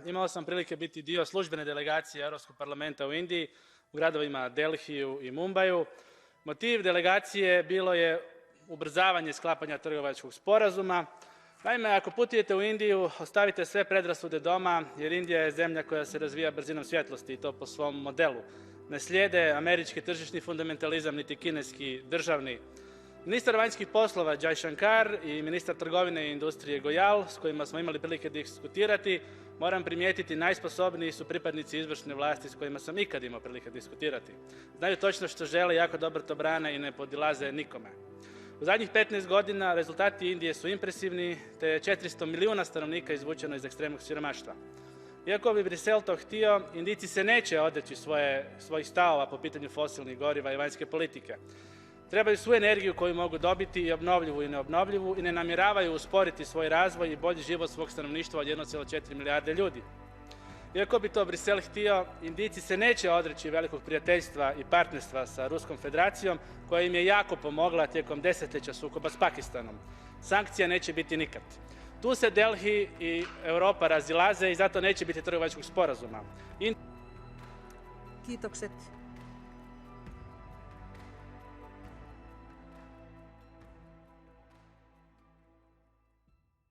Imao sam prilike biti dio službene delegacije Europskog parlamenta u Indiji, u gradovima Delhiju i Mumbaju. Motiv delegacije bilo je ubrzavanje sklapanja trgovačkog sporazuma. Naime, ako putujete u Indiju, ostavite sve predrasude doma, jer Indija je zemlja koja se razvija brzinom svjetlosti i to po svom modelu. Ne slijede američki tržišni fundamentalizam, niti kineski državni. Ministar vanjskih poslova Jaishankar i ministar trgovine i industrije Goyal, s kojima smo imali prilike diskutirati, moram primijetiti, najsposobniji su pripadnici izvršne vlasti s kojima sam ikad imao prilike diskutirati. Znaju točno što žele, jako dobro to brane i ne podilaze nikome. U zadnjih 15 godina rezultati Indije su impresivni, te je 400 milijuna stanovnika izvučeno iz ekstremnog siromaštva. Iako bi Brisel to htio, Indijci se neće odreći svojih stavova po pitanju fosilnih goriva i vanjske politike. Trebaju svu energiju koju mogu dobiti, i obnovljivu i neobnovljivu, i ne namjeravaju usporiti svoj razvoj i bolji život svog stanovništva od 1,4 milijarde ljudi. Iako bi to Brisel htio, Indijci se neće odreći velikog prijateljstva i partnerstva sa Ruskom federacijom, koja im je jako pomogla tijekom desetljeća sukoba s Pakistanom. Sankcija neće biti nikad. Tu se Delhi i Europa razilaze i zato neće biti trgovačkog sporazuma. Kiitokset.